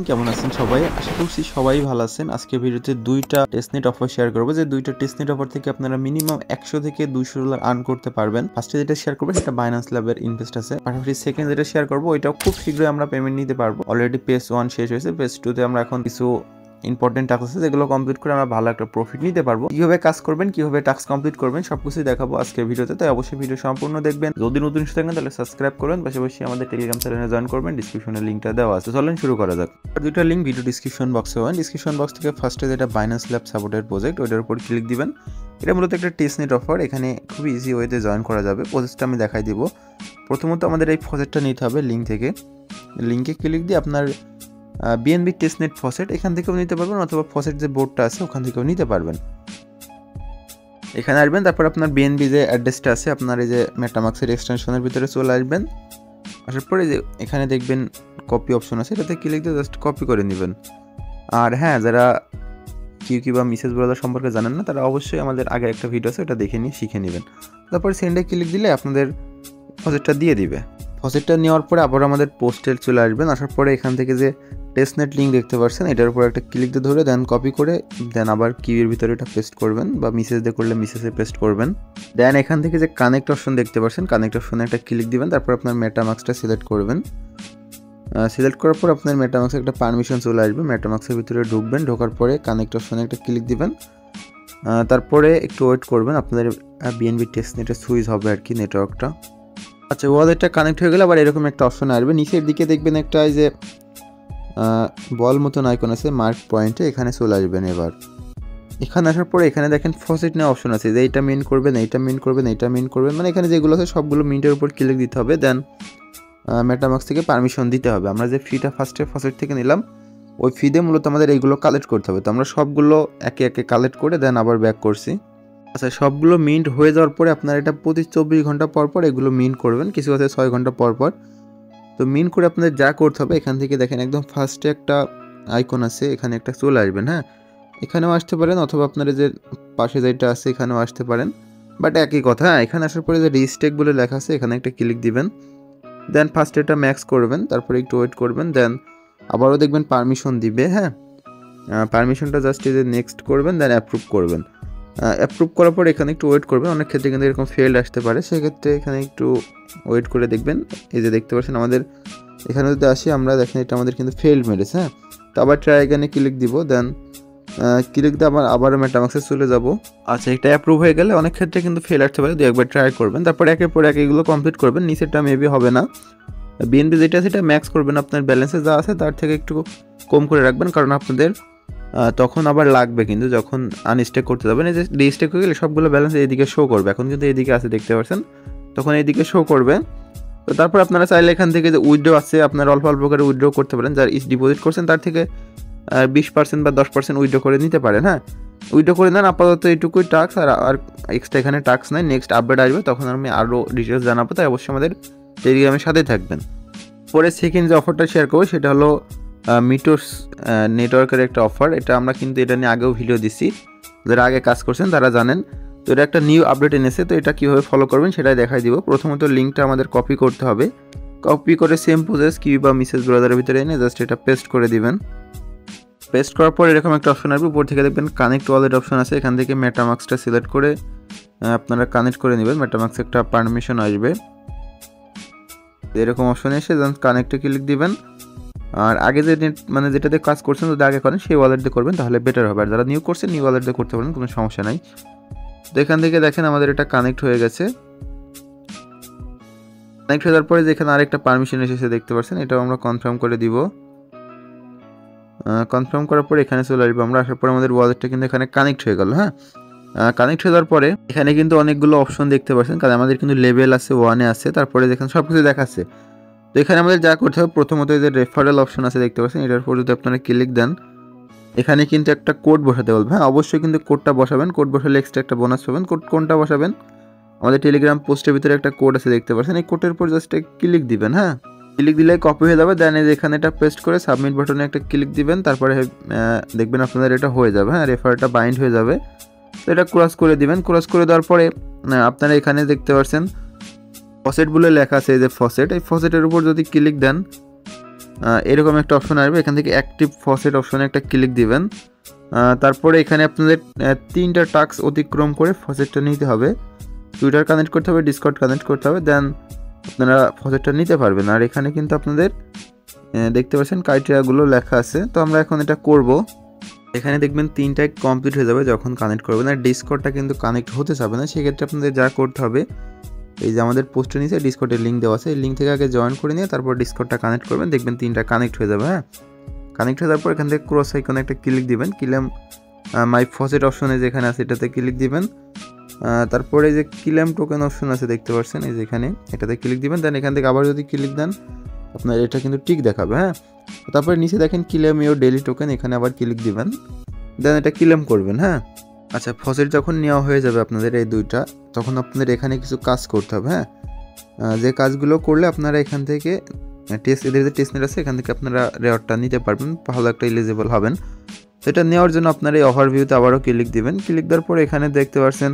কেমন আছেন সবাই? আশা করছি সবাই ভালো আছেন। আজকে ভিডিওতে দুইটা টেস্টনেট অফার শেয়ার করব, যে দুইটা টেস্টনেট অফার থেকে আপনারা মিনিমাম 100 থেকে $200 আর্ন করতে পারবেন। ফার্স্টে যেটা শেয়ার করব সেটা বাইন্যান্স ল্যাবের ইনভেস্ট আছে। পাশাপাশি সেকেন্ড যেটা শেয়ার করব ওইটাও খুব শীঘ্রই আমরা পেমেন্ট নিতে পারবো। অলরেডি পেজ 1 শেষ হয়েছে, পেজ 2 তে আমরা এখন কিছু ইম্পর্টেন্ট টাস্ক আছে যেগুলো কমপ্লিট করে আমরা ভালো একটা প্রফিট নিতে পারবো। কিভাবে কাজ করবেন, কিভাবে টাস্ক কমপ্লিট করবেন সবকিছুই দেখাবো আজকের ভিডিওতে, তাই অবশ্যই ভিডিও সম্পূর্ণ দেখবেন। যদি নতুন এসে থাকেন তাহলে সাবস্ক্রাইব করবেন, পাশাপাশি আমাদের টেলিগ্রাম চ্যানেলে জয়েন করবেন। ডিসক্রিপশনে লিঙ্কটা দেওয়া আছে, চলেন শুরু করা যাক। দুইটা লিঙ্ক ভিডিও ডিসক্রিপশন বক্সে হয়। ডিসক্রিপশন বক্স থেকে ফার্স্টে যেটা বাইন্যান্স ল্যাব সাপোর্টের প্রজেক্ট, ওইটার উপর ক্লিক দিবেন। এটা মূলত একটা টেস্টনেট অফার, এখানে খুবই ইজি ওয়েতে জয়েন করা যাবে। প্রসেসটা আমি দেখাই দিব। প্রথমত আমাদের এই ফসেটটা নিতে হবে লিঙ্ক থেকে। লিঙ্কে ক্লিক দিয়ে আপনার বিএনবি টেস্টনেট ফসেট এখান থেকেও নিতে পারবেন, অথবা ফসেট যে বোর্ডটা আছে ওখান থেকেও নিতে পারবেন। এখানে আসবেন, তারপর আপনার বিএনবি যে অ্যাড্রেসটা আছে আপনার এই যে মেটামাক্সের এক্সটেনশনের ভিতরে চলে আসবেন। আসার পরে যে এখানে দেখবেন কপি অপশন আছে, এটাতে ক্লিক দিয়ে জাস্ট কপি করে নেবেন। আর হ্যাঁ, যারা কিউ বা মিসেস ব্রাদার সম্পর্কে জানেন না তারা অবশ্যই আমাদের আগে একটা ভিডিও আছে ওটা দেখে নিয়ে শিখে নেবেন। তারপরে সেন্ডে ক্লিক দিলে আপনাদের ফসেটটা দিয়ে দিবে। ফসেটটা নেওয়ার পরে আবার আমাদের পোস্টে চলে আসবেন। আসার পরে এখান থেকে যে টেস্টনেট লিঙ্ক দেখতে পাচ্ছেন এটার উপর একটা ক্লিক দিয়ে ধরে দেন কপি করে দেন আবার কিউয়ের ভিতরে এটা পেস্ট করবেন, বা মেসেজ দিয়ে করলে মেসেজে পেস্ট করবেন। দেন এখান থেকে যে কানেক্ট অপশন দেখতে পাচ্ছেন কানেক্ট অপশনে একটা ক্লিক দিবেন, তারপর আপনার মেটামাক্সটা সিলেক্ট করবেন। সিলেক্ট করার পর আপনার মেটামাক্সে একটা পারমিশন চলে আসবে। মেটামাক্সের ভিতরে ঢুকবেন, ঢোকার পরে কানেক্ট অপশনে একটা ক্লিক দিবেন। তারপরে একটু ওয়েট করবেন, আপনাদের বিএনবি টেস্টনেটে সুইচ হবে আর কি নেটওয়ার্কটা। আচ্ছা, ওয়ালেটটা কানেক্ট হয়ে গেলে আবার এরকম একটা অপশন আসবে। নিচের দিকে দেখবেন একটা এই যে বল মতন আইকন আছে মার্ক পয়েন্টে, এখানে চলে আসবেন। এবার এখানে আসার পরে এখানে দেখেন ফসেট নেওয়া অপশন আছে, যে এইটা মেন করবেন, এইটা মেন করবেন, এইটা মেন করবেন, মানে এখানে যেগুলো আছে সবগুলো মিন্টের উপর ক্লিক দিতে হবে। দেন মেটামাক্স থেকে পারমিশন দিতে হবে। আমরা যে ফিটা ফার্স্টে ফসেট থেকে নিলাম ওই ফিতে মূলত আমাদের এইগুলো কালেক্ট করতে হবে। তো আমরা সবগুলো একে একে কালেক্ট করে দেন আবার ব্যাক করছি। আচ্ছা, সবগুলো মিন্ট হয়ে যাওয়ার পরে আপনার এটা প্রতি 24 ঘন্টা পর পর এগুলো মিন্ট করবেন, কিছু আছে 6 ঘন্টা পর পর। তো মিন্ট করে আপনাদের যা করতে হবে এখান থেকে দেখেন একদম ফার্স্টে একটা আইকন আছে, এখানে একটা চলে আসবেন। হ্যাঁ, এখানেও আসতে পারেন, অথবা আপনারা যে পাশে যেটা আছে এখানেও আসতে পারেন, বাট একই কথা। হ্যাঁ, এখানে আসার পরে যে রিস্টেক বলে লেখা আছে এখানে একটা ক্লিক দিবেন। দেন ফার্স্ট এটা ম্যাক্স করবেন, তারপরে একটু ওয়েট করবেন, দেন আবারও দেখবেন পারমিশন দিবে। হ্যাঁ, পারমিশনটা জাস্ট এই যে নেক্সট করবেন, দেন অ্যাপ্রুভ করবেন। অ্যাপ্রুভ করার পর এখানে একটু ওয়েট করবেন। অনেক ক্ষেত্রে কিন্তু এরকম ফেল্ড আসতে পারে, সেক্ষেত্রে এখানে একটু ওয়েট করে দেখবেন। এই যে দেখতে পাচ্ছেন আমাদের এখানে যদি আসি আমরা দেখেন এটা আমাদের কিন্তু ফেল্ড মেরেছে। হ্যাঁ, তো আবার ট্রাই এখানে ক্লিক দিব, দেন ক্লিক দিয়ে আবারও মেটামাক্সে চলে যাব। আচ্ছা, এটা অ্যাপ্রুভ হয়ে গেলে অনেক ক্ষেত্রে কিন্তু ফেল আসতে পারে, 2-1বার ট্রাই করবেন, তারপর একের পর এক এগুলো কমপ্লিট করবেন। নিচেরটা মেবি হবে না। বিএনপি যেটা সেটা ম্যাক্স করবেন, আপনার ব্যালেন্সে যা আছে তার থেকে একটু কম করে রাখবেন, কারণ আপনাদের তখন আবার লাগবে কিন্তু যখন আনস্টেক করতে যাবেন। এই যে রিস্টেক হয়ে গেলে সবগুলো ব্যালেন্স এইদিকে শো করবে। এখন কিন্তু এইদিকে আছে দেখতে পাচ্ছেন, তখন এইদিকে শো করবে। তো তারপর আপনারা চাইলে এখান থেকে যে উইথড্র আছে আপনারা অল্প অল্প করে উইথড্র করতে পারেন। যার ডিপোজিট করছেন তার থেকে 20% বা 10% উইথড্র করে নিতে পারেন। হ্যাঁ, উইথড্র করে নেন। আপাতত এইটুকুই টাস্ক, আর এক্সট্রা এখানে টাস্ক নাই। নেক্সট আপডেট আসবে তখন আমি আরও ডিটেলস জানাবো, তাই অবশ্যই আমাদের টেলিগ্রামের সাথেই থাকবেন। পরে সেকেন্ড যে অফারটা শেয়ার করবো সেটা হলো মিটোস নেটওয়ার্কের একটা অফার। এটা আমরা কিন্তু এটা নিয়ে আগেও ভিডিও দিচ্ছি, যারা আগে কাজ করছেন তারা জানেন। তো এটা একটা নিউ আপডেট এনেছে, তো এটা কীভাবে ফলো করবেন সেটাই দেখাই দিব। প্রথমত লিঙ্কটা আমাদের কপি করতে হবে। কপি করে সেম প্রসেস কিউ বা মিসেস ব্রাদারের ভিতরে এনে জাস্ট এটা পেস্ট করে দিবেন। পেস্ট করার পর এরকম একটা অপশন আসবে, উপর থেকে দেখবেন কানেক্ট ওয়ালেট অপশন আছে, এখান থেকে মেটামাক্সটা সিলেক্ট করে আপনারা কানেক্ট করে নেবেন। মেটামাক্স একটা পারমিশন আসবে, এরকম অপশন এসে দেন কানেক্টে ক্লিক দিবেন। আর আগে যে মানে যেটাতে কাজ করছেন যদি আগে করেন সেই ওয়ালেট দিয়ে করবেন, তাহলে বেটার হবে। আর যারা নিউ করছেন নিউ ওয়ালেট দিয়ে করতে পারেন, কোনো সমস্যা নাই। তো এখান থেকে দেখেন আমাদের এটা কানেক্ট হয়ে গেছে। কানেক্ট হয়ে যাওয়ার পরে যেখানে আরেকটা পারমিশন এসেছে দেখতে পাচ্ছেন, এটাও আমরা কনফার্ম করে দিব। কনফার্ম করার পরে এখানে চলে আসবো আমরা। আসার পরে আমাদের ওয়ালেটটা কিন্তু এখানে কানেক্ট হয়ে গেল। হ্যাঁ, কানেক্ট হয়ে যাওয়ার পরে এখানে কিন্তু অনেকগুলো অপশন দেখতে পাচ্ছেন, কারণ আমাদের কিন্তু লেভেল আছে 1-এ আছে, তারপরে দেখেন সব কিছু দেখাচ্ছে। তো এখানে আমাদের যা করতে হবে, প্রথমত যে রেফারেল অপশন আছে দেখতে পাচ্ছেন, এটার উপর যদি আপনারা ক্লিক দেন এখানে কিন্তু একটা কোড বসাতে বলবে। হ্যাঁ, অবশ্যই কিন্তু কোডটা বসাবেন। কোড বসালে এক্সট্রা একটা বোনাস পাবেন। কোড কোনটা বসাবেন, আমাদের টেলিগ্রাম পোস্টের ভিতরে একটা কোড আছে দেখতে পাচ্ছেন, এই কোডের উপর জাস্ট ক্লিক দিবেন। হ্যাঁ, ক্লিক দিলে কপি হয়ে যাবে। দেন এখানে এটা পেস্ট করে সাবমিট বাটনে একটা ক্লিক দিবেন, তারপরে দেখবেন আপনাদের এটা হয়ে যাবে। হ্যাঁ, রেফারটা বাইন্ড হয়ে যাবে। তো এটা ক্রস করে দিবেন। ক্রস করে দেওয়ার পরে আপনারা এখানে দেখতে পাচ্ছেন ফসেট বলে লেখা আছে, এই যে ফসেট, এই ফসেটের উপর যদি ক্লিক দেন এরকম একটা অপশন আসবে, এখান থেকে অ্যাক্টিভ ফসেট অপশনে একটা ক্লিক দিবেন। তারপরে এখানে আপনাদের 3টা টাস্ক অতিক্রম করে ফসেটটা নিতে হবে। টুইটার কানেক্ট করতে হবে, ডিসকর্ড কানেক্ট করতে হবে, দেন আপনারা ফসেটটা নিতে পারবেন। আর এখানে কিন্তু আপনাদের দেখতে পাচ্ছেন ক্রাইটেরিয়াগুলো লেখা আছে। তো আমরা এখন এটা করব। এখানে দেখবেন 3টাই কমপ্লিট হয়ে যাবে যখন কানেক্ট করবেন। আর ডিসকর্ডটা কিন্তু কানেক্ট হতে যাবে না, সেক্ষেত্রে আপনাদের যা করতে হবে, এই যে আমাদের পোস্টের নিচে ডিসকর্ডের লিঙ্ক দেওয়া আছে, এই লিঙ্ক থেকে আগে জয়েন করে নিয়ে তারপর ডিসকর্ডটা কানেক্ট করবেন, দেখবেন 3টা কানেক্ট হয়ে যাবে। হ্যাঁ, কানেক্ট হয়ে যাওয়ার পর এখান থেকে ক্রস আইকনে একটা ক্লিক দিবেন, ক্লেম মাই ফসেট অপশনে যেখানে আছে এটাতে ক্লিক দিবেন। তারপরে এই যে ক্লেম টোকেন অপশন আছে দেখতে পাচ্ছেন, এই যে এখানে এটাতে ক্লিক দিবেন। দেন এখান থেকে আবার যদি ক্লিক দেন আপনার এটা কিন্তু টিক দেখাবে। হ্যাঁ, তারপরে নিচে দেখেন ক্লেম ইউর ডেইলি টোকেন, এখানে আবার ক্লিক দিবেন, দেন এটা ক্লেম করবেন। হ্যাঁ, আচ্ছা, ফসেট যখন নেওয়া হয়ে যাবে আপনাদের এই 2টা, তখন আপনাদের এখানে কিছু কাজ করতে হবে। হ্যাঁ, যে কাজগুলো করলে আপনারা এখান থেকে এদের যে টেস্টনেট আছে এখান থেকে আপনারা রেওয়ার্ডটা নিতে পারবেন, ভালো একটা এলিজিবল হবেন। সেটা নেওয়ার জন্য আপনারা এই ওভারভিউতে আবারও ক্লিক দিবেন। ক্লিক দেওয়ার পরে এখানে দেখতে পাচ্ছেন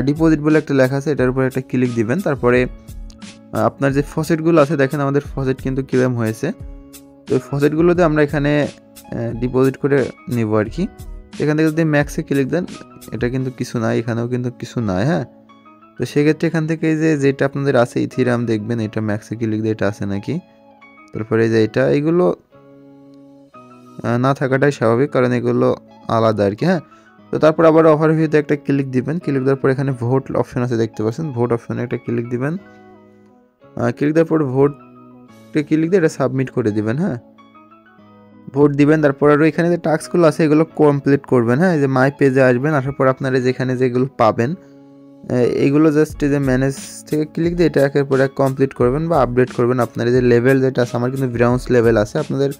ডিপোজিট বলে একটা লেখা আছে, এটার উপরে একটা ক্লিক দিবেন। তারপরে আপনার যে ফসেটগুলো আছে দেখেন আমাদের ফসেট কিন্তু ক্লেম হয়েছে। তো ওই ফসেটগুলোতে আমরা এখানে ডিপোজিট করে নেব আর কি। এখান থেকে যদি ম্যাক্সে ক্লিক দেন, এটা কিন্তু কিছু নাই, এখানেও কিন্তু কিছু নাই। হ্যাঁ, তো সেক্ষেত্রে এখান থেকে যেটা আপনাদের আছে ইথিরাম দেখবেন, এটা ম্যাক্সে ক্লিক দিয়ে এটা আছে নাকি। তারপরে যে এগুলো না থাকাটাই স্বাভাবিক, কারণ এগুলো আলাদা আর কি। হ্যাঁ, তো তারপর আবার ওভারভিউতে একটা ক্লিক দিবেন। ক্লিক দেওয়ার পর এখানে ভোট অপশন আছে দেখতে পাচ্ছেন, ভোট অপশনে একটা ক্লিক দিবেন। ক্লিক দেওয়ার পর ভোটে ক্লিক দিয়ে এটা সাবমিট করে দিবেন। হ্যাঁ, ভোট দিবেন। তারপর আরও এখানে যে টাস্কগুলো আছে এগুলো কমপ্লিট করবেন। হ্যাঁ, এই যে মাই পেজে আসবেন, আসার পর আপনারা যেখানে যেগুলো পাবেন এইগুলো জাস্ট এই যে ম্যানেজ থেকে ক্লিক দিয়ে এটা একের পর এক কমপ্লিট করবেন বা আপডেট করবেন। আপনার যে লেভেল যেটা আছে, আমার কিন্তু ব্রাউন্স লেভেল আছে, আপনাদের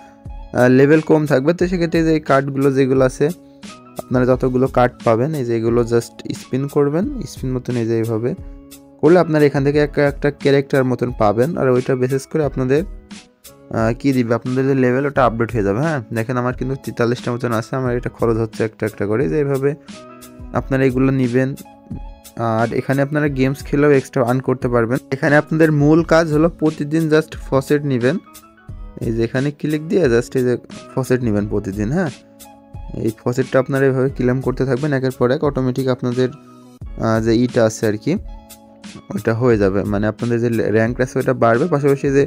লেভেল কম থাকবে। তো সেক্ষেত্রে যে কার্ডগুলো যেগুলো আছে আপনারা যতগুলো কার্ড পাবেন, এই যে এগুলো জাস্ট স্পিন করবেন, স্পিন মতন এই যে এইভাবে করলে আপনারা এখান থেকে একটা ক্যারেক্টার মতন পাবেন। আর ওইটা বেসিস করে আপনাদের কি দিবে, আপনাদের যে লেভেল ওটা আপডেট হয়ে যাবে। হ্যাঁ, দেখেন আমার কিন্তু 43টা মতন আছে, আমার এটা খরচ হচ্ছে একটা করে। যে এইভাবে আপনারা এগুলো নেবেন। আর এখানে আপনারা গেমস খেলেও এক্সট্রা আর্ন করতে পারবেন। এখানে আপনাদের মূল কাজ হলো প্রতিদিন জাস্ট ফসেট নেবেন, এই যে এখানে ক্লিক দিয়ে জাস্ট এই যে ফসেট নেবেন প্রতিদিন। হ্যাঁ, এই ফসেটটা আপনারা এইভাবে ক্লেম করতে থাকবেন একের পর এক, অটোমেটিক আপনাদের যে ইটা আছে আর কি ওইটা হয়ে যাবে। মানে আপনাদের যে র্যাঙ্ক আছে ওইটা বাড়বে, পাশাপাশি যে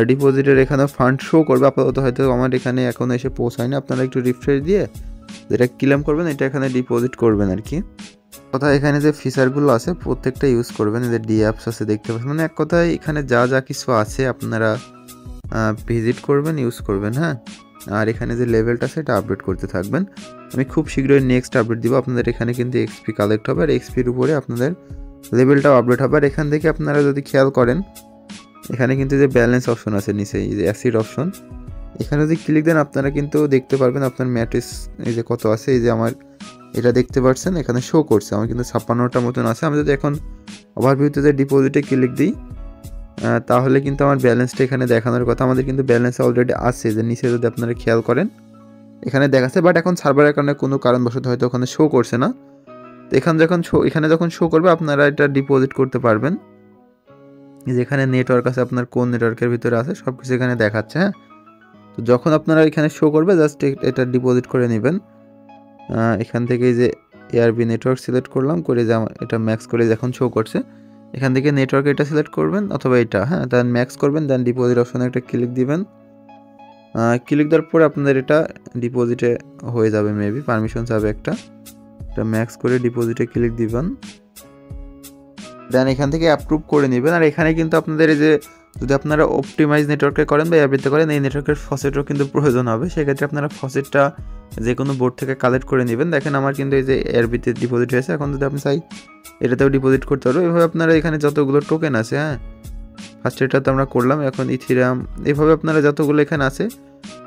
ডিপোজিটের এখানে ফান্ড শো করবে। আপাতত হয়তো আমার এখানে এখনও এসে পৌঁছায়নি, আপনারা একটু রিফ্রেশ দিয়ে যেটা ক্লেম করবেন এটা এখানে ডিপোজিট করবেন আর কি। কথা এখানে যে ফিচারগুলো আছে প্রত্যেকটা ইউজ করবেন, এই যে ডি অ্যাপস আছে দেখতে পাচ্ছেন, মানে এক কথায় এখানে যা যা কিছু আছে আপনারা ভিজিট করবেন, ইউজ করবেন। হ্যাঁ, আর এখানে যে লেভেলটা আছে এটা আপডেট করতে থাকবেন। আমি খুব শীঘ্রই নেক্সট আপডেট দিব। আপনাদের এখানে কিন্তু এক্সপি কালেক্ট হবে, আর এক্সপির উপরে আপনাদের লেভেলটাও আপডেট হবে। আর এখান থেকে আপনারা যদি খেয়াল করেন এখানে কিন্তু যে ব্যালেন্স অপশন আছে নিচে, এই যে অ্যাসিড অপশন, এখানে যদি ক্লিক দেন আপনারা কিন্তু দেখতে পারবেন আপনার ম্যাট্রিক্স এই যে কত আছে। এই যে আমার এটা দেখতে পাচ্ছেন এখানে শো করছে, আমার কিন্তু 56টা মতন আছে। আমি যদি এখন ওভারভিউতে যে ডিপোজিটে ক্লিক দিই তাহলে কিন্তু আমার ব্যালেন্সটা এখানে দেখানোর কথা। আমাদের কিন্তু ব্যালেন্স অলরেডি আছে, যে নিচে যদি আপনারা খেয়াল করেন এখানে দেখাচ্ছে, বাট এখন সার্ভারের কারণে কোনো কারণবশত হয়তো ওখানে শো করছে না। তো এখানে যখন শো করবে আপনারা এটা ডিপোজিট করতে পারবেন। যেখানে নেটওয়ার্ক আছে, আপনার কোন নেটওয়ার্কের ভিতরে আছে সব কিছু এখানে দেখাচ্ছে। হ্যাঁ, তো যখন আপনারা এখানে শো করবে জাস্ট এটা ডিপোজিট করে নেবেন। এখান থেকে যে এআরবি নেটওয়ার্ক সিলেক্ট করলাম, করে যে এটা ম্যাক্স করে যখন শো করছে এখান থেকে নেটওয়ার্ক এটা সিলেক্ট করবেন অথবা এটা। হ্যাঁ, দেন ম্যাক্স করবেন, দেন ডিপোজিট অপশনে একটা ক্লিক দিবেন। ক্লিক দেওয়ার পরে আপনাদের এটা ডিপোজিটে হয়ে যাবে, মেবি পারমিশন যাবে একটা, এটা ম্যাক্স করে ডিপোজিটে ক্লিক দিবেন। দেন এখান থেকে অ্যাপ্রুভ করে নেবেন। আর এখানে কিন্তু আপনাদের এই যে যদি আপনারা অপটিমাইজ নেটওয়ার্কে করেন বা এআরবিতে করেন, এই নেটওয়ার্কের ফসেটও কিন্তু প্রয়োজন হবে। সেক্ষেত্রে আপনারা ফসেটটা যে কোনো বোর্ড থেকে কালেক্ট করে নেবেন। দেখেন আমার কিন্তু এই যে এআরবিতে ডিপোজিট হয়েছে, এখন যদি আপনি চাই এটাতেও ডিপোজিট করতে পারবো। এভাবে আপনারা এখানে যতগুলো টোকেন আছে, হ্যাঁ ফার্স্ট এটা তো আমরা করলাম, এখন ইথিরাম, এইভাবে আপনারা যতগুলো এখানে আছে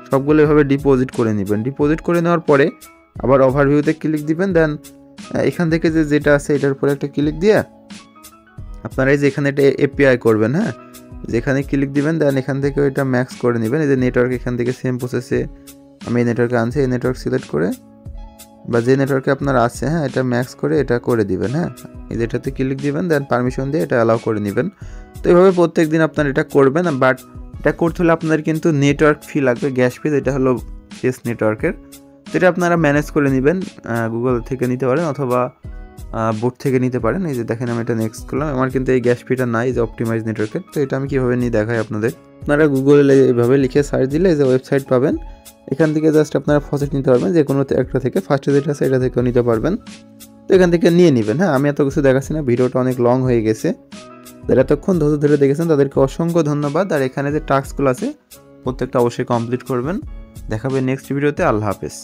সবগুলো এভাবে ডিপোজিট করে নেবেন। ডিপোজিট করে নেওয়ার পরে আবার ওভারভিউতে ক্লিক দিবেন। দেন এখান থেকে যেটা আছে এটার উপরে একটা ক্লিক দিয়ে আপনারা এই যে এখানে এটা এপিআই করবেন। হ্যাঁ, যেখানে ক্লিক দিবেন, দেন এখান থেকে ওইটা ম্যাক্স করে নেবেন। এই যে নেটওয়ার্ক এখান থেকে সেম প্রসেসে আমি এই নেটওয়ার্কে আনছি, এই নেটওয়ার্ক সিলেক্ট করে বা যে নেটওয়ার্কে আপনার আছে, হ্যাঁ এটা ম্যাক্স করে এটা করে দিবেন। হ্যাঁ, এই যে এটাতে ক্লিক দিবেন, দেন পারমিশন দিয়ে এটা অ্যালাউ করে নেবেন। তো এইভাবে প্রত্যেক দিন আপনার এটা করবেন। বাট এটা করতে হলে আপনাদের কিন্তু নেটওয়ার্ক ফি লাগবে, গ্যাস ফি, যেটা হলো টেস্ট নেটওয়ার্কের। যেটা আপনারা ম্যানেজ করে নেবেন, গুগল থেকে নিতে পারেন অথবা বোর্ড থেকে নিতে পারেন। এই যে দেখেন আমি এটা নেক্সট করলাম, আমার কিন্তু এই গ্যাস ফিটা নাই, যে অপটিমাইজ নেটওয়ার্কের। তো এটা আমি কীভাবে নিয়ে দেখাই আপনাদের। আপনারা গুগলে এইভাবে লিখে সার্চ দিলে এই যে ওয়েবসাইট পাবেন, এখান থেকে জাস্ট আপনারা ফসেট নিতে পারবেন, যে কোনো একটা থেকে, ফার্স্টে যেটা আছে এটা থেকেও নিতে পারবেন। তো এখান থেকে নিয়ে নেবেন। হ্যাঁ, আমি এত কিছু দেখাচ্ছি না, ভিডিওটা অনেক লং হয়ে গেছে। যারা এতক্ষণ ধৈর্য ধরে দেখেছেন তাদেরকে অসংখ্য ধন্যবাদ। আর এখানে যে টাস্কগুলো আছে প্রত্যেকটা অবশ্যই কমপ্লিট করবেন। দেখাবে নেক্সট ভিডিওতে। আল্লাহ হাফেজ।